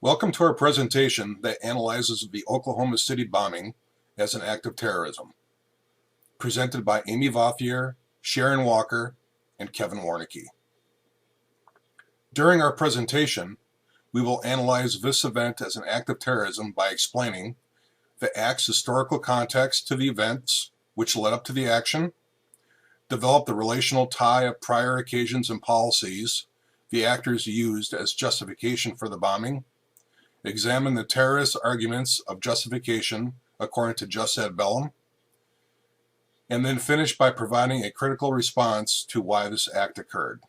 Welcome to our presentation that analyzes the Oklahoma City bombing as an act of terrorism, presented by Amy Vauthier, Sharon Walker, and Kevin Warnicki. During our presentation, we will analyze this event as an act of terrorism by explaining the act's historical context to the events which led up to the action, develop the relational tie of prior occasions and policies the actors used as justification for the bombing, examine the terrorist arguments of justification according to jus ad bellum, and then finish by providing a critical response to why this act occurred.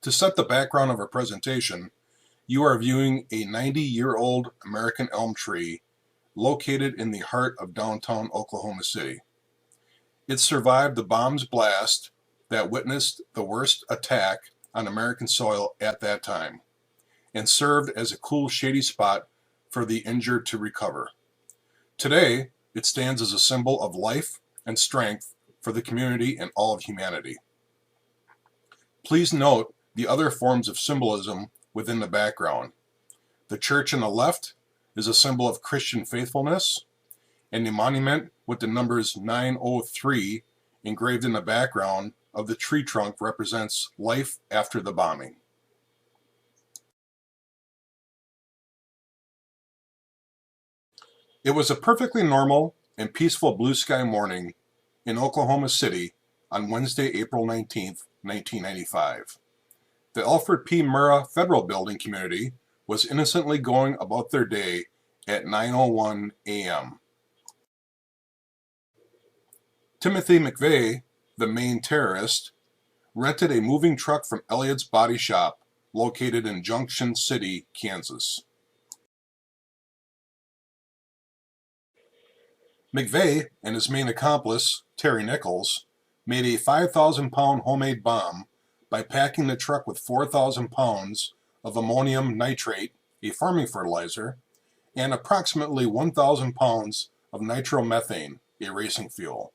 To set the background of our presentation, you are viewing a 90-year-old American elm tree located in the heart of downtown Oklahoma City. It survived the bomb's blast that witnessed the worst attack on American soil at that time, and served as a cool, shady spot for the injured to recover. Today, it stands as a symbol of life and strength for the community and all of humanity. Please note the other forms of symbolism within the background. The church on the left is a symbol of Christian faithfulness, and the monument with the numbers 903 engraved in the background of the tree trunk represents life after the bombing. It was a perfectly normal and peaceful blue sky morning in Oklahoma City on Wednesday, April 19, 1995. The Alfred P. Murrah Federal Building community was innocently going about their day at 9:01 a.m. Timothy McVeigh, the main terrorist, rented a moving truck from Elliott's Body Shop located in Junction City, Kansas. McVeigh and his main accomplice, Terry Nichols, made a 5,000-pound homemade bomb by packing the truck with 4,000 pounds of ammonium nitrate, a farming fertilizer, and approximately 1,000 pounds of nitromethane, a racing fuel.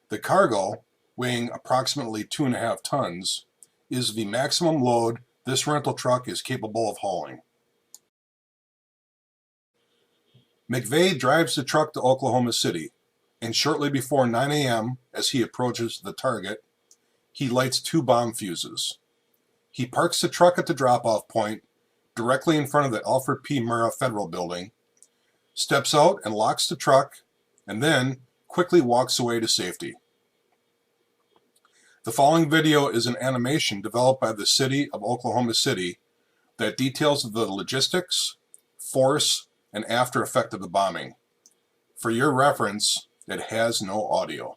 The cargo, weighing approximately 2.5 tons, is the maximum load this rental truck is capable of hauling. McVeigh drives the truck to Oklahoma City, and shortly before 9 a.m., as he approaches the target, he lights 2 bomb fuses. He parks the truck at the drop-off point directly in front of the Alfred P. Murrah Federal Building, steps out and locks the truck, and then quickly walks away to safety. The following video is an animation developed by the City of Oklahoma City that details the logistics, force, and after effect of the bombing. For your reference, it has no audio.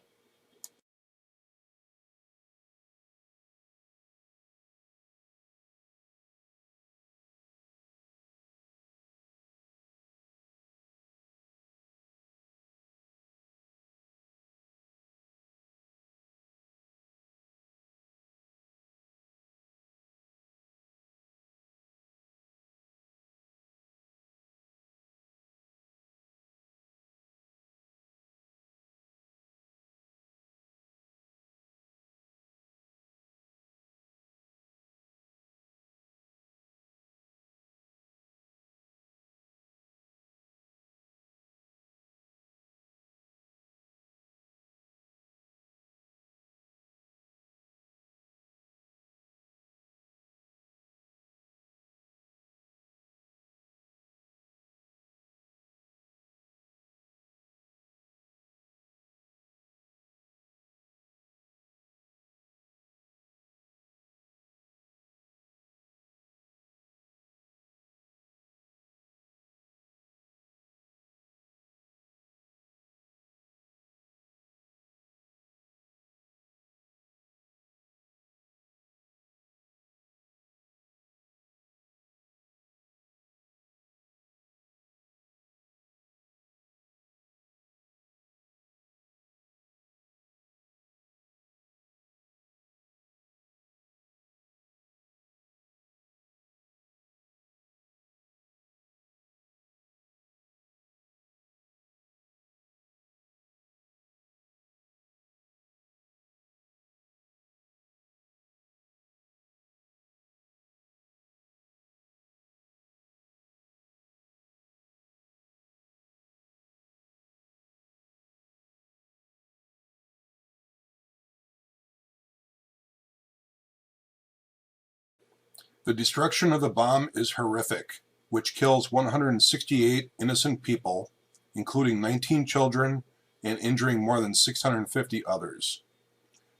The destruction of the bomb is horrific, which kills 168 innocent people, including 19 children, and injuring more than 650 others.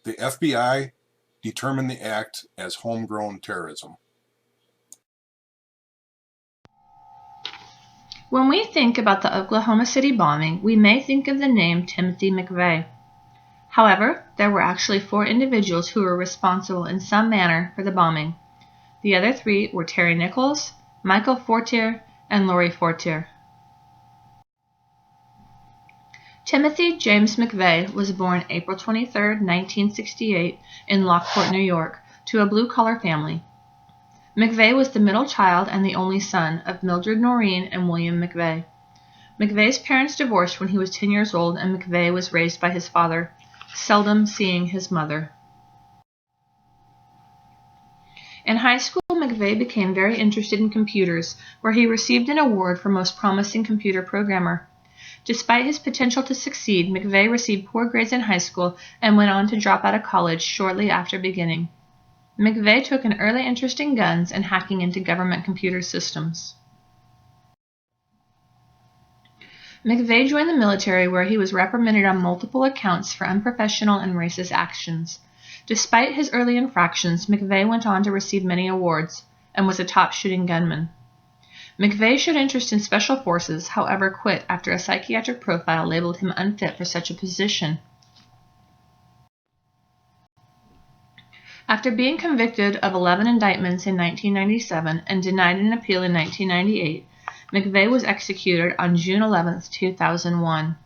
The FBI determined the act as homegrown terrorism. When we think about the Oklahoma City bombing, we may think of the name Timothy McVeigh. However, there were actually 4 individuals who were responsible in some manner for the bombing. The other 3 were Terry Nichols, Michael Fortier, and Lori Fortier. Timothy James McVeigh was born April 23, 1968, in Lockport, New York, to a blue-collar family. McVeigh was the middle child and the only son of Mildred Noreen and William McVeigh. McVeigh's parents divorced when he was 10 years old, and McVeigh was raised by his father, seldom seeing his mother. In high school, McVeigh became very interested in computers, where he received an award for most promising computer programmer. Despite his potential to succeed, McVeigh received poor grades in high school and went on to drop out of college shortly after beginning. McVeigh took an early interest in guns and hacking into government computer systems. McVeigh joined the military, where he was reprimanded on multiple accounts for unprofessional and racist actions. Despite his early infractions, McVeigh went on to receive many awards and was a top shooting gunman. McVeigh showed interest in special forces, however quit after a psychiatric profile labeled him unfit for such a position. After being convicted of 11 indictments in 1997 and denied an appeal in 1998, McVeigh was executed on June 11, 2001.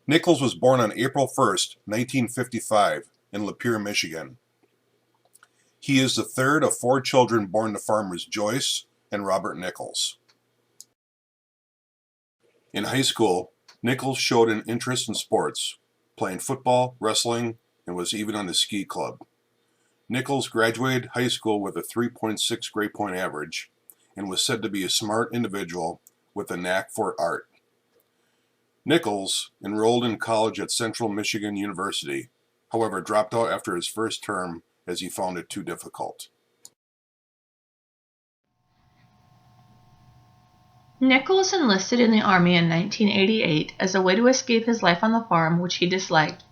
Nichols was born on April 1, 1955, in Lapeer, Michigan. He is the third of 4 children born to farmers Joyce and Robert Nichols. In high school, Nichols showed an interest in sports, playing football, wrestling, and was even on the ski club. Nichols graduated high school with a 3.6 grade point average and was said to be a smart individual with a knack for art. Nichols enrolled in college at Central Michigan University, however dropped out after his first term as he found it too difficult. Nichols enlisted in the Army in 1988 as a way to escape his life on the farm, which he disliked.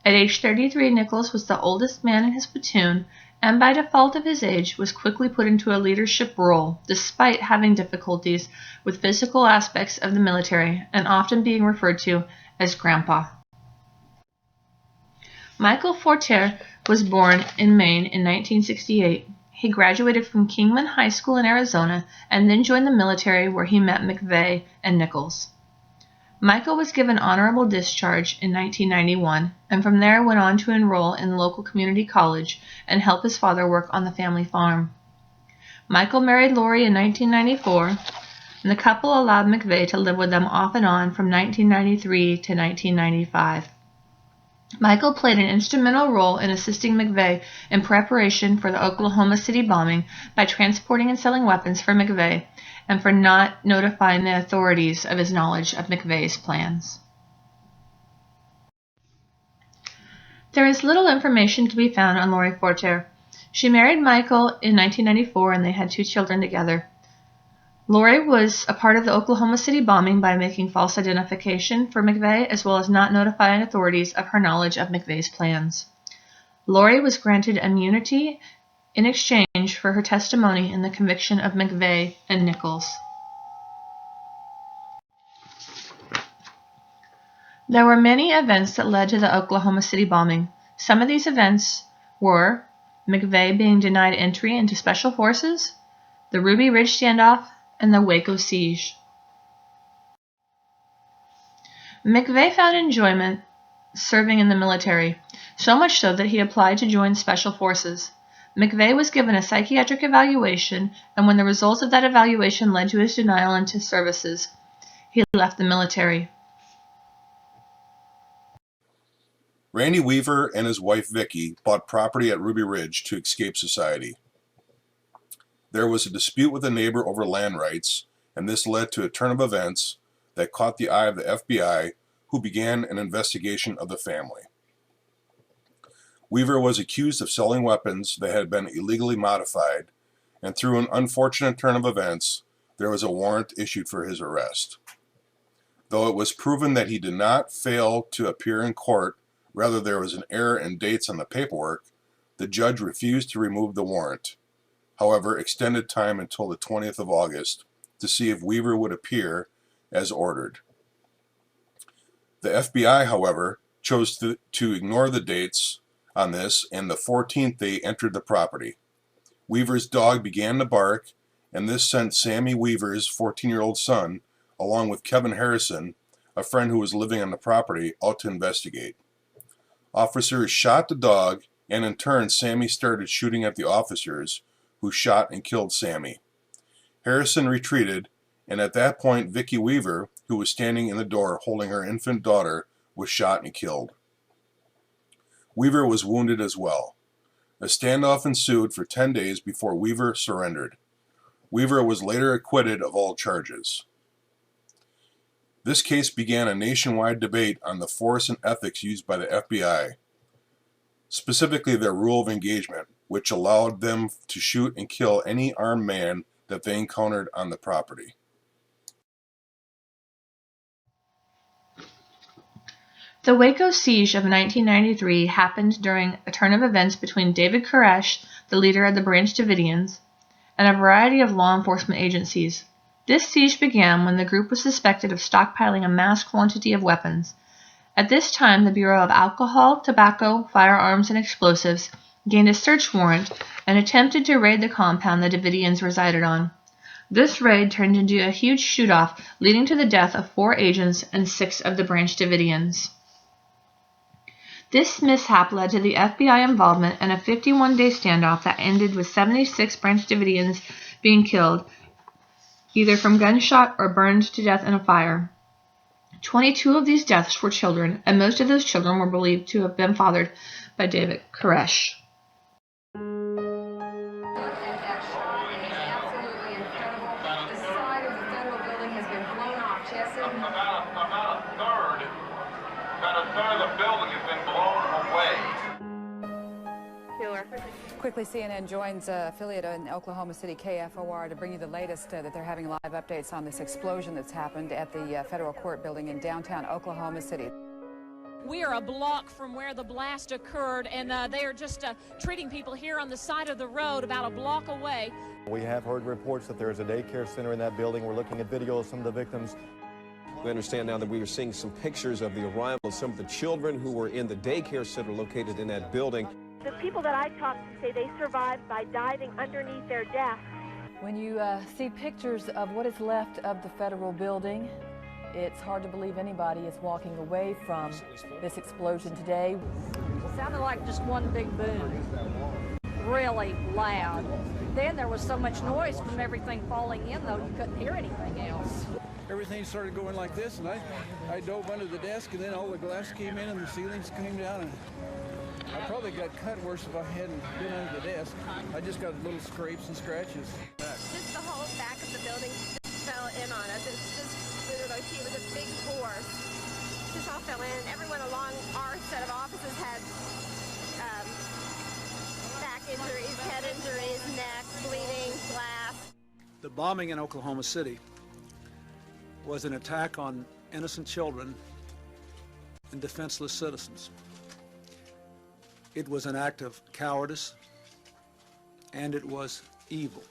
At age 33, Nichols was the oldest man in his platoon, and by default of his age, was quickly put into a leadership role, despite having difficulties with physical aspects of the military and often being referred to as Grandpa. Michael Fortier was born in Maine in 1968. He graduated from Kingman High School in Arizona and then joined the military, where he met McVeigh and Nichols. Michael was given honorable discharge in 1991, and from there went on to enroll in local community college and help his father work on the family farm. Michael married Lori in 1994, and the couple allowed McVeigh to live with them off and on from 1993 to 1995. Michael played an instrumental role in assisting McVeigh in preparation for the Oklahoma City bombing by transporting and selling weapons for McVeigh, and for not notifying the authorities of his knowledge of McVeigh's plans. There is little information to be found on Lori Fortier. She married Michael in 1994 and they had 2 children together. Lori was a part of the Oklahoma City bombing by making false identification for McVeigh, as well as not notifying authorities of her knowledge of McVeigh's plans. Lori was granted immunity in exchange for her testimony in the conviction of McVeigh and Nichols. There were many events that led to the Oklahoma City bombing. Some of these events were McVeigh being denied entry into Special Forces, the Ruby Ridge standoff, and the Waco siege. McVeigh found enjoyment serving in the military, so much so that he applied to join Special Forces. McVeigh was given a psychiatric evaluation, and when the results of that evaluation led to his denial into services, he left the military. Randy Weaver and his wife Vicki bought property at Ruby Ridge to escape society. There was a dispute with a neighbor over land rights, and this led to a turn of events that caught the eye of the FBI, who began an investigation of the family. Weaver was accused of selling weapons that had been illegally modified, and through an unfortunate turn of events, there was a warrant issued for his arrest. Though it was proven that he did not fail to appear in court, rather there was an error in dates on the paperwork, the judge refused to remove the warrant. However, extended time until the 20th of August to see if Weaver would appear as ordered. The FBI, however, chose to ignore the dates on this, and the 14th they entered the property. Weaver's dog began to bark, and this sent Sammy Weaver's 14-year-old son, along with Kevin Harrison, a friend who was living on the property, out to investigate. Officers shot the dog, and in turn Sammy started shooting at the officers, who shot and killed Sammy. Harrison retreated, and at that point Vicki Weaver, who was standing in the door holding her infant daughter, was shot and killed. Weaver was wounded as well. A standoff ensued for 10 days before Weaver surrendered. Weaver was later acquitted of all charges. This case began a nationwide debate on the force and ethics used by the FBI, specifically their rule of engagement, which allowed them to shoot and kill any armed man that they encountered on the property. The Waco siege of 1993 happened during a turn of events between David Koresh, the leader of the Branch Davidians, and a variety of law enforcement agencies. This siege began when the group was suspected of stockpiling a mass quantity of weapons. At this time, the Bureau of Alcohol, Tobacco, Firearms, and Explosives gained a search warrant and attempted to raid the compound the Davidians resided on. This raid turned into a huge shoot-off, leading to the death of 4 agents and 6 of the Branch Davidians. This mishap led to the FBI involvement and a 51-day standoff that ended with 76 Branch Davidians being killed, either from gunshot or burned to death in a fire. 22 of these deaths were children, and most of those children were believed to have been fathered by David Koresh. Quickly, CNN joins affiliate in Oklahoma City, KFOR, to bring you the latest that they're having live updates on this explosion that's happened at the federal court building in downtown Oklahoma City. We are a block from where the blast occurred, and they are just treating people here on the side of the road about a block away. We have heard reports that there is a daycare center in that building. We're looking at video of some of the victims. We understand now that we are seeing some pictures of the arrival of some of the children who were in the daycare center located in that building. The people that I talked to say they survived by diving underneath their desks. When you see pictures of what is left of the federal building, it's hard to believe anybody is walking away from this explosion today. It sounded like just one big boom, really loud. Then there was so much noise from everything falling in, though, you couldn't hear anything else. Everything started going like this, and I dove under the desk, and then all the glass came in and the ceilings came down, and I probably got cut worse if I hadn't been under the desk. I just got little scrapes and scratches. Just the whole back of the building just fell in on us. It's just, it was a big force. Just all fell in. Everyone along our set of offices had back injuries, head injuries, neck, bleeding, glass. The bombing in Oklahoma City was an attack on innocent children and defenseless citizens. It was an act of cowardice, and it was evil.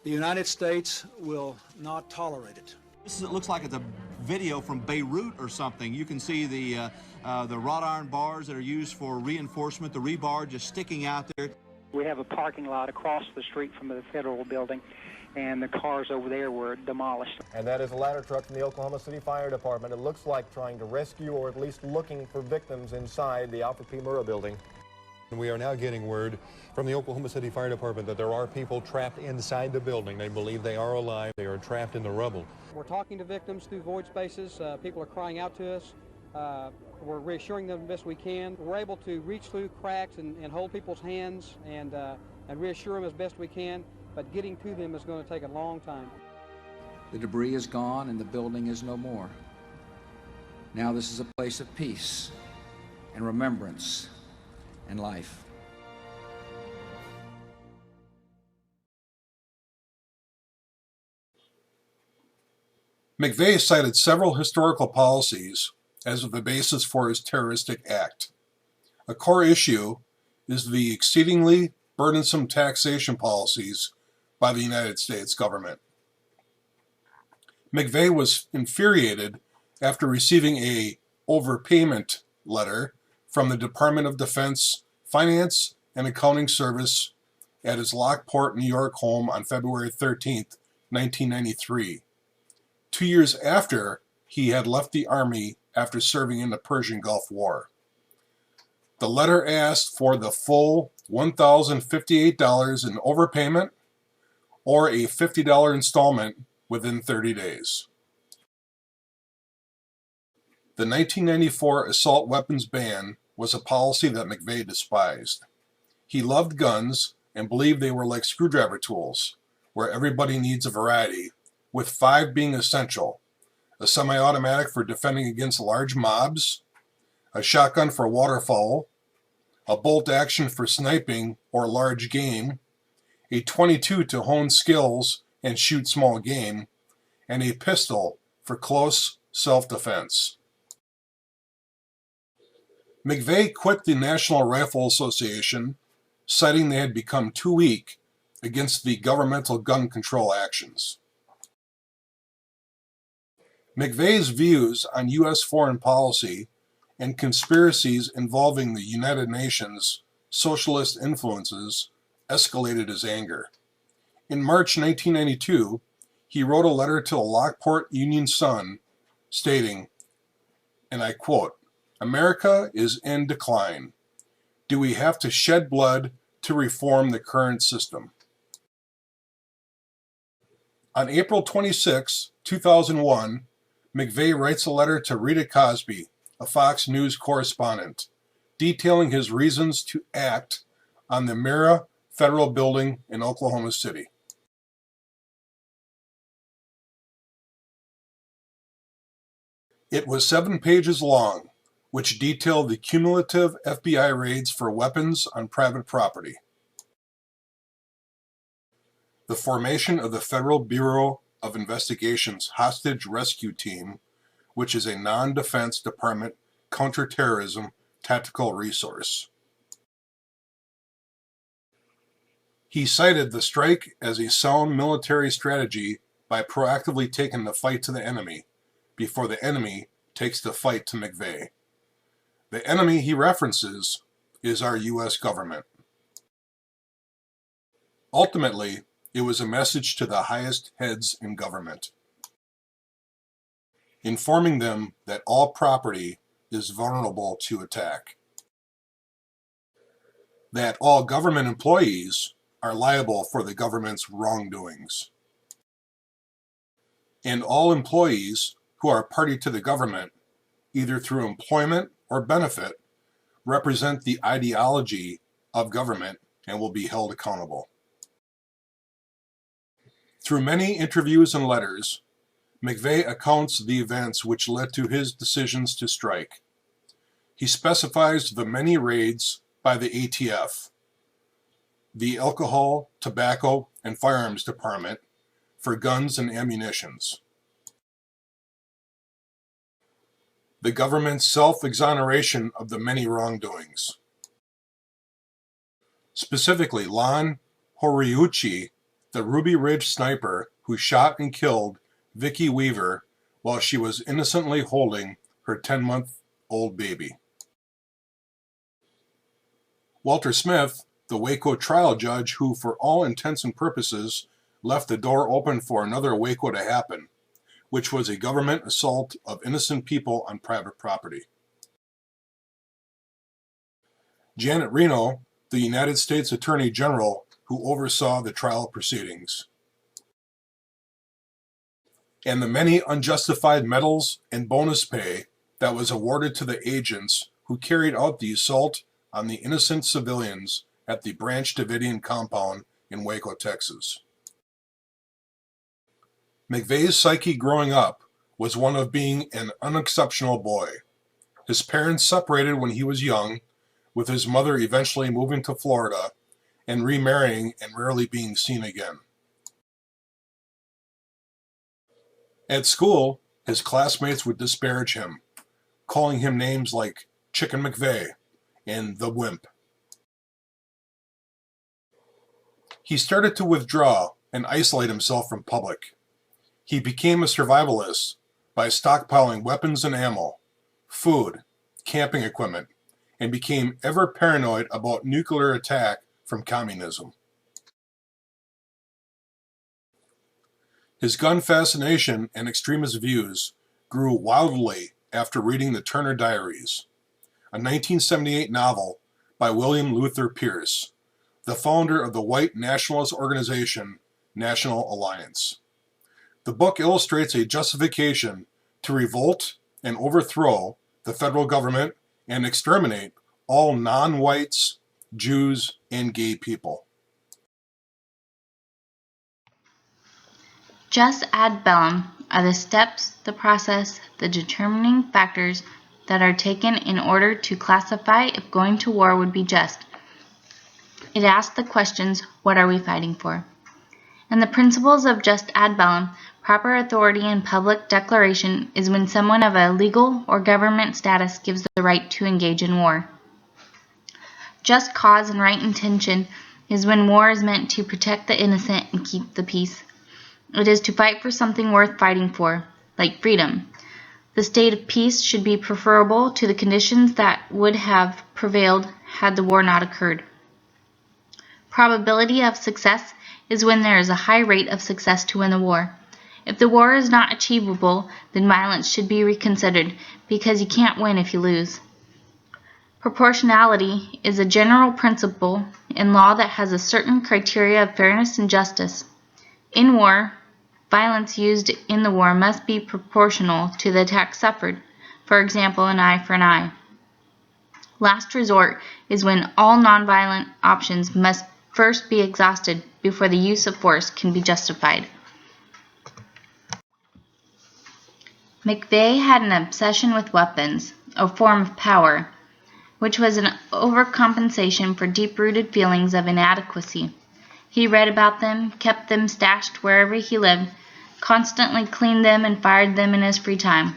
The United States will not tolerate it. It looks like it's a video from Beirut or something. You can see the wrought iron bars that are used for reinforcement, the rebar just sticking out there. We have a parking lot across the street from the federal building, and the cars over there were demolished. And that is a ladder truck from the Oklahoma City Fire Department. It looks like trying to rescue or at least looking for victims inside the Alfred P. Murrah building. We are now getting word from the Oklahoma City Fire Department that there are people trapped inside the building. They believe they are alive. They are trapped in the rubble. We're talking to victims through void spaces. People are crying out to us. We're reassuring them the best we can. We're able to reach through cracks and hold people's hands and reassure them as best we can, but getting to them is going to take a long time. The debris is gone and the building is no more. Now this is a place of peace and remembrance and life. McVeigh cited several historical policies as the basis for his terroristic act. A core issue is the exceedingly burdensome taxation policies by the United States government. McVeigh was infuriated after receiving a overpayment letter from the Department of Defense Finance and Accounting Service at his Lockport, New York home on February 13, 1993. 2 years after he had left the Army after serving in the Persian Gulf War. The letter asked for the full $1,058 in overpayment or a $50 installment within 30 days. The 1994 assault weapons ban was a policy that McVeigh despised. He loved guns and believed they were like screwdriver tools, where everybody needs a variety, with 5 being essential: a semi-automatic for defending against large mobs, a shotgun for waterfowl, a bolt action for sniping or large game, a .22 to hone skills and shoot small game, and a pistol for close self-defense. McVeigh quit the National Rifle Association, citing they had become too weak against the governmental gun control actions. McVeigh's views on U.S. foreign policy and conspiracies involving the United Nations socialist influences escalated his anger. In March 1992, he wrote a letter to the Lockport Union Sun stating, and I quote, "America is in decline. Do we have to shed blood to reform the current system?" On April 26, 2001, McVeigh writes a letter to Rita Cosby, a Fox News correspondent, detailing his reasons to act on the Mira Federal Building in Oklahoma City. It was 7 pages long, which detailed the cumulative FBI raids for weapons on private property, the formation of the Federal Bureau of Investigation's Hostage Rescue Team, which is a non-defense department counterterrorism tactical resource. He cited the strike as a sound military strategy by proactively taking the fight to the enemy before the enemy takes the fight to McVeigh. The enemy he references is our U.S. government. Ultimately, it was a message to the highest heads in government, informing them that all property is vulnerable to attack, that all government employees are liable for the government's wrongdoings, and all employees who are party to the government, either through employment or benefit, represent the ideology of government and will be held accountable. Through many interviews and letters, McVeigh accounts the events which led to his decisions to strike. He specifies the many raids by the ATF, the Alcohol, Tobacco, and Firearms Department, for guns and ammunitions, the government's self-exoneration of the many wrongdoings. Specifically, Lon Horiuchi, the Ruby Ridge sniper who shot and killed Vicki Weaver while she was innocently holding her 10-month-old baby. Walter Smith, the Waco trial judge who, for all intents and purposes, left the door open for another Waco to happen, which was a government assault of innocent people on private property. Janet Reno, the United States Attorney General who oversaw the trial proceedings, and the many unjustified medals and bonus pay that was awarded to the agents who carried out the assault on the innocent civilians at the Branch Davidian compound in Waco, Texas. McVeigh's psyche growing up was one of being an unexceptional boy. His parents separated when he was young, with his mother eventually moving to Florida and remarrying and rarely being seen again. At school, his classmates would disparage him, calling him names like Chicken McVeigh and the Wimp. He started to withdraw and isolate himself from public. He became a survivalist by stockpiling weapons and ammo, food, camping equipment, and became ever paranoid about nuclear attack from communism. His gun fascination and extremist views grew wildly after reading the Turner Diaries, a 1978 novel by William Luther Pierce, the founder of the white nationalist organization National Alliance. The book illustrates a justification to revolt and overthrow the federal government and exterminate all non-whites, Jews, and gay people. Jus ad bellum are the steps, the process, the determining factors that are taken in order to classify if going to war would be just. It asks the questions, what are we fighting for? And the principles of jus ad bellum, proper authority and public declaration, is when someone of a legal or government status gives the right to engage in war. Just cause and right intention is when war is meant to protect the innocent and keep the peace. It is to fight for something worth fighting for, like freedom. The state of peace should be preferable to the conditions that would have prevailed had the war not occurred. Probability of success is when there is a high rate of success to win the war. If the war is not achievable, then violence should be reconsidered, because you can't win if you lose. Proportionality is a general principle in law that has a certain criteria of fairness and justice. In war, violence used in the war must be proportional to the attack suffered, for example, an eye for an eye. Last resort is when all nonviolent options must first be exhausted before the use of force can be justified. McVeigh had an obsession with weapons, a form of power, which was an overcompensation for deep-rooted feelings of inadequacy. He read about them, kept them stashed wherever he lived, constantly cleaned them and fired them in his free time.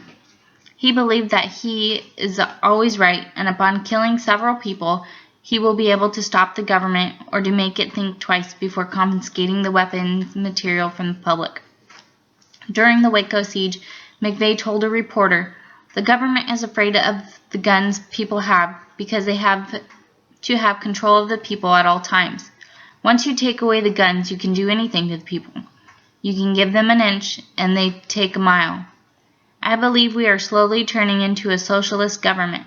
He believed that he is always right, and upon killing several people, he will be able to stop the government or to make it think twice before confiscating the weapons material from the public. During the Waco siege, McVeigh told a reporter, "The government is afraid of the guns people have because they have to have control of the people at all times. Once you take away the guns, you can do anything to the people. You can give them an inch, and they take a mile. I believe we are slowly turning into a socialist government.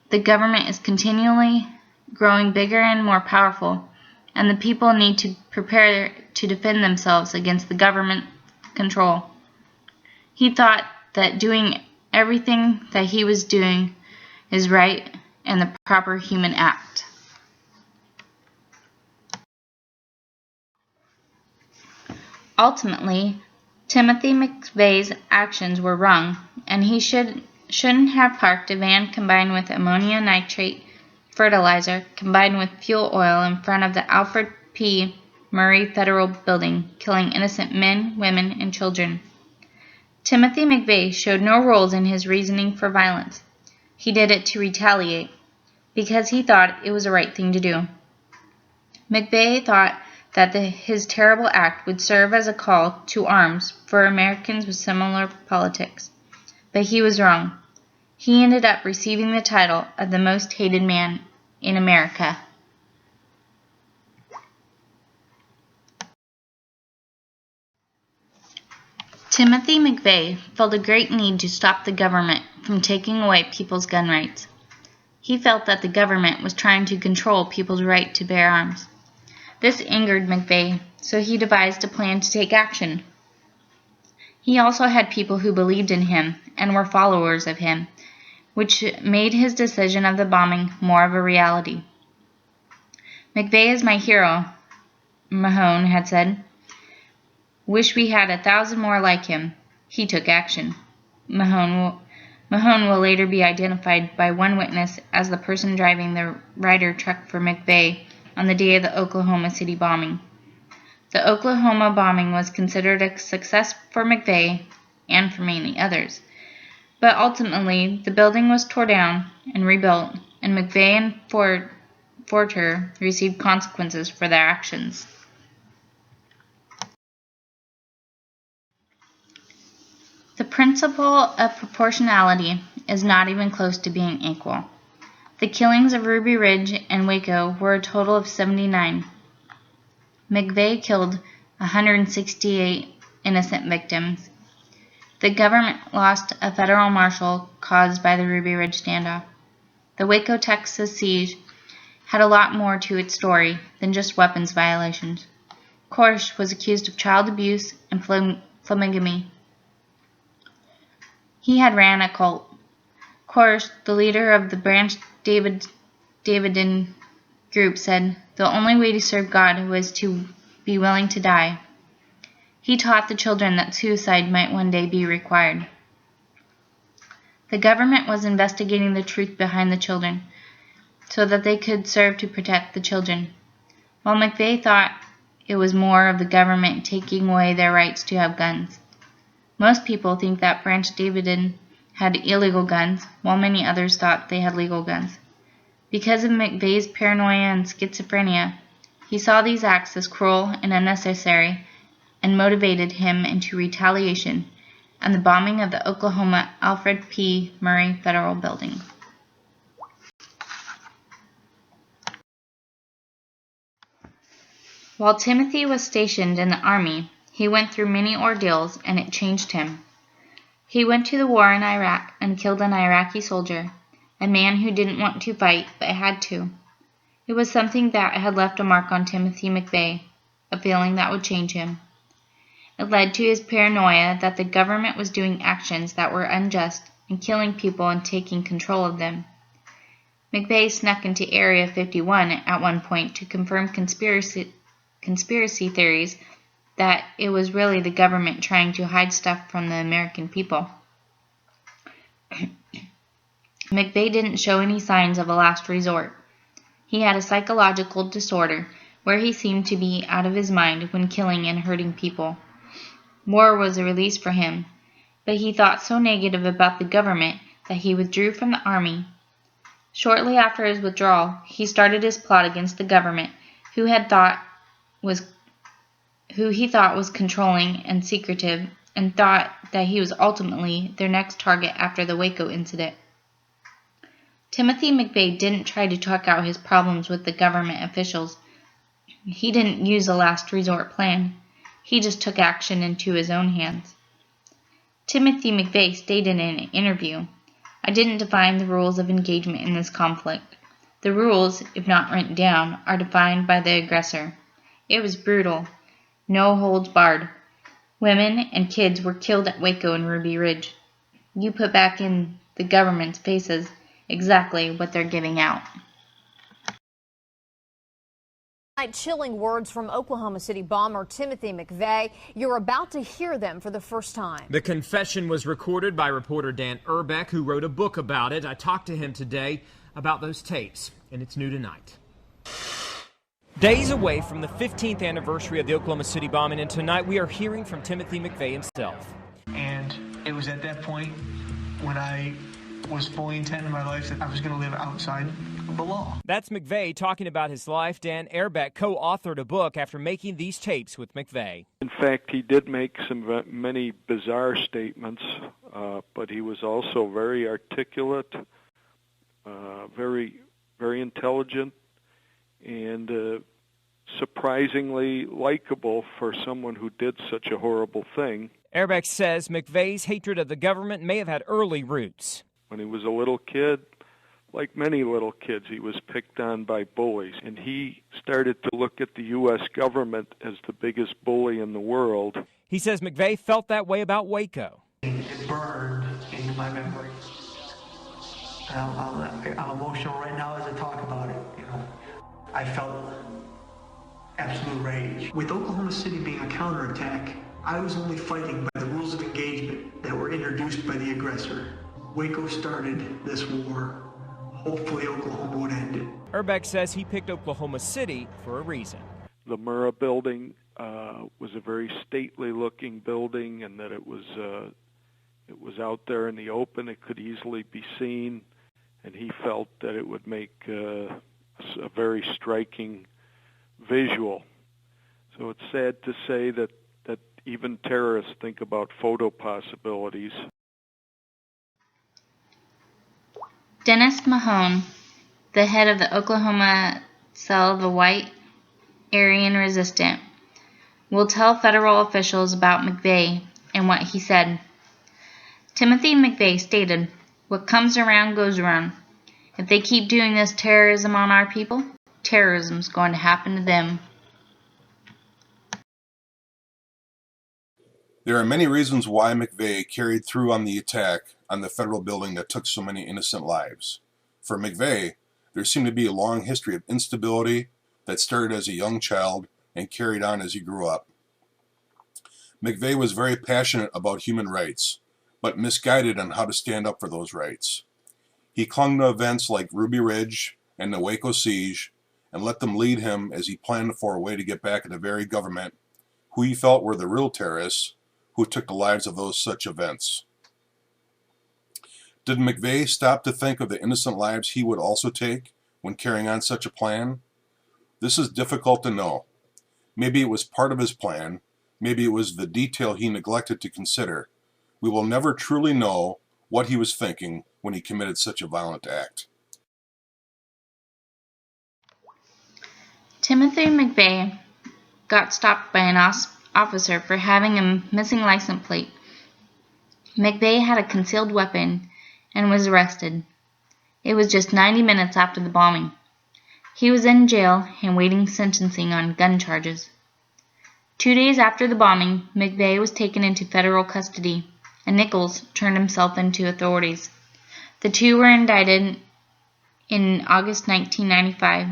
The government is continually growing bigger and more powerful, and the people need to prepare to defend themselves against the government control." He thought that doing everything that he was doing is right and the proper human act. Ultimately, Timothy McVeigh's actions were wrong, and he shouldn't have parked a van combined with ammonia nitrate fertilizer combined with fuel oil in front of the Alfred P. Murray Federal Building, killing innocent men, women, and children. Timothy McVeigh showed no rules in his reasoning for violence. He did it to retaliate, because he thought it was the right thing to do. McVeigh thought that his terrible act would serve as a call to arms for Americans with similar politics. But he was wrong. He ended up receiving the title of the most hated man in America. Timothy McVeigh felt a great need to stop the government from taking away people's gun rights. He felt that the government was trying to control people's right to bear arms. This angered McVeigh, so he devised a plan to take action. He also had people who believed in him and were followers of him, which made his decision of the bombing more of a reality. "McVeigh is my hero," Mahone had said. "Wish we had 1,000 more like him." He took action. Mahone Mahone will later be identified by one witness as the person driving the Ryder truck for McVeigh on the day of the Oklahoma City bombing. The Oklahoma bombing was considered a success for McVeigh and for many others, but ultimately the building was torn down and rebuilt, and McVeigh and Forter received consequences for their actions. The principle of proportionality is not even close to being equal. The killings of Ruby Ridge and Waco were a total of 79. McVeigh killed 168 innocent victims. The government lost a federal marshal caused by the Ruby Ridge standoff. The Waco, Texas siege had a lot more to its story than just weapons violations. Koresh was accused of child abuse and polygamy. He had ran a cult. Koresh, the leader of the Branch Davidian group, said the only way to serve God was to be willing to die. He taught the children that suicide might one day be required. The government was investigating the truth behind the children so that they could serve to protect the children, while McVeigh thought it was more of the government taking away their rights to have guns. Most people think that Branch Davidian had illegal guns, while many others thought they had legal guns. Because of McVeigh's paranoia and schizophrenia, he saw these acts as cruel and unnecessary and motivated him into retaliation and the bombing of the Oklahoma Alfred P. Murray Federal Building. While Timothy was stationed in the Army, he went through many ordeals, and it changed him. He went to the war in Iraq and killed an Iraqi soldier, a man who didn't want to fight but had to. It was something that had left a mark on Timothy McVeigh, a feeling that would change him. It led to his paranoia that the government was doing actions that were unjust and killing people and taking control of them. McVeigh snuck into Area 51 at one point to confirm conspiracy theories that it was really the government trying to hide stuff from the American people. McVeigh didn't show any signs of a last resort. He had a psychological disorder where he seemed to be out of his mind when killing and hurting people. War was a release for him, but he thought so negative about the government that he withdrew from the Army. Shortly after his withdrawal, he started his plot against the government, who he thought was controlling and secretive, and thought that he was ultimately their next target after the Waco incident. Timothy McVeigh didn't try to talk out his problems with the government officials. He didn't use a last resort plan. He just took action into his own hands. Timothy McVeigh stated in an interview, "I didn't define the rules of engagement in this conflict. The rules, if not written down, are defined by the aggressor. It was brutal. No holds barred. Women and kids were killed at Waco and Ruby Ridge. You put back in the government's faces exactly what they're giving out." Chilling words from Oklahoma City bomber Timothy McVeigh. You're about to hear them for the first time. The confession was recorded by reporter Dan Urbeck, who wrote a book about it. I talked to him today about those tapes, and it's new tonight. Days away from the 15th anniversary of the Oklahoma City bombing, and tonight we are hearing from Timothy McVeigh himself. And it was at that point when I was fully intent in my life that I was going to live outside of the law. That's McVeigh talking about his life. Dan Urbeck co-authored a book after making these tapes with McVeigh. In fact, he did make many bizarre statements, but he was also very articulate, very, very intelligent, and surprisingly likable for someone who did such a horrible thing. Urbeck says McVeigh's hatred of the government may have had early roots. When he was a little kid, like many little kids, he was picked on by bullies, and he started to look at the U.S. government as the biggest bully in the world. He says McVeigh felt that way about Waco. It burned into my memory. I'm emotional right now as I talk about it. You know, I felt absolute rage. With Oklahoma City being a counterattack, I was only fighting by the rules of engagement that were introduced by the aggressor. Waco started this war. Hopefully Oklahoma would end it. Urbeck says he picked Oklahoma City for a reason. The Murrah building was a very stately-looking building, and that it was out there in the open. It could easily be seen, and he felt that it would make a very striking visual. So it's sad to say that even terrorists think about photo possibilities. Dennis Mahone, the head of the Oklahoma cell of the White Aryan Resistance, will tell federal officials about McVeigh and what he said. Timothy McVeigh stated, "What comes around goes around. If they keep doing this terrorism on our people, terrorism's going to happen to them." There are many reasons why McVeigh carried through on the attack on the federal building that took so many innocent lives. For McVeigh, there seemed to be a long history of instability that started as a young child and carried on as he grew up. McVeigh was very passionate about human rights, but misguided on how to stand up for those rights. He clung to events like Ruby Ridge and the Waco siege and let them lead him as he planned for a way to get back at the very government who he felt were the real terrorists who took the lives of those such events. Did McVeigh stop to think of the innocent lives he would also take when carrying on such a plan? This is difficult to know. Maybe it was part of his plan. Maybe it was the detail he neglected to consider. We will never truly know what he was thinking when he committed such a violent act. Timothy McVeigh got stopped by an officer for having a missing license plate. McVeigh had a concealed weapon and was arrested. It was just 90 minutes after the bombing. He was in jail and waiting sentencing on gun charges. 2 days after the bombing, McVeigh was taken into federal custody, and Nichols turned himself into authorities. The two were indicted in August 1995,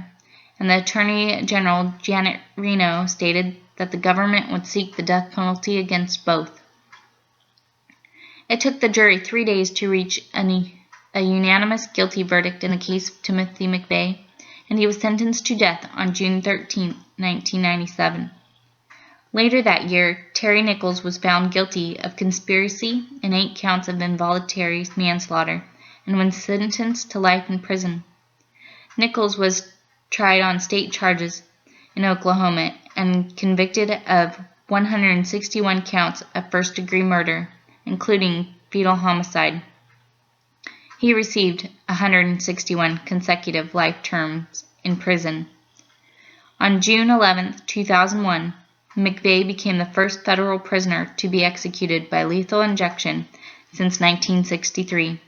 and the Attorney General Janet Reno stated that the government would seek the death penalty against both. It took the jury 3 days to reach a unanimous guilty verdict in the case of Timothy McVeigh, and he was sentenced to death on June 13, 1997. Later that year, Terry Nichols was found guilty of conspiracy and 8 counts of involuntary manslaughter and was sentenced to life in prison. Nichols was tried on state charges in Oklahoma and convicted of 161 counts of first-degree murder, including fetal homicide. He received 161 consecutive life terms in prison. On June 11, 2001, McVeigh became the first federal prisoner to be executed by lethal injection since 1963.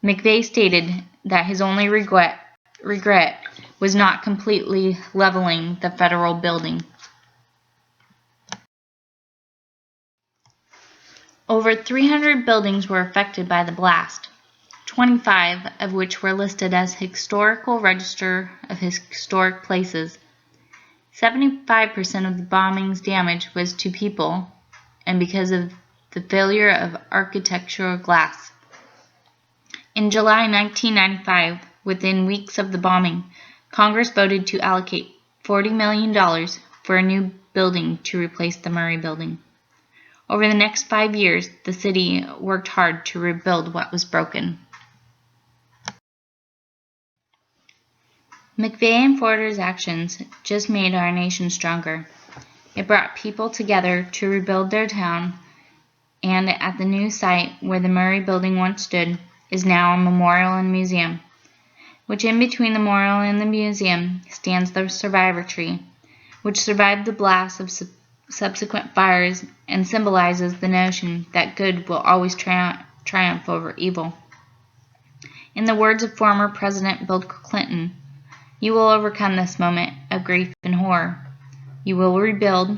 McVeigh stated that his only regret was not completely leveling the federal building. Over 300 buildings were affected by the blast, 25 of which were listed as Historical Register of Historic Places. 75% of the bombing's damage was to people and because of the failure of architectural glass. In July 1995, within weeks of the bombing, Congress voted to allocate $40 million for a new building to replace the Murrah building. Over the next 5 years, the city worked hard to rebuild what was broken. McVeigh and Forder's actions just made our nation stronger. It brought people together to rebuild their town, and at the new site where the Murrah building once stood is now a memorial and museum, which in between the memorial and the museum stands the survivor tree, which survived the blast of subsequent fires and symbolizes the notion that good will always triumph over evil. In the words of former President Bill Clinton, "You will overcome this moment of grief and horror. You will rebuild,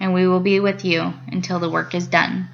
and we will be with you until the work is done."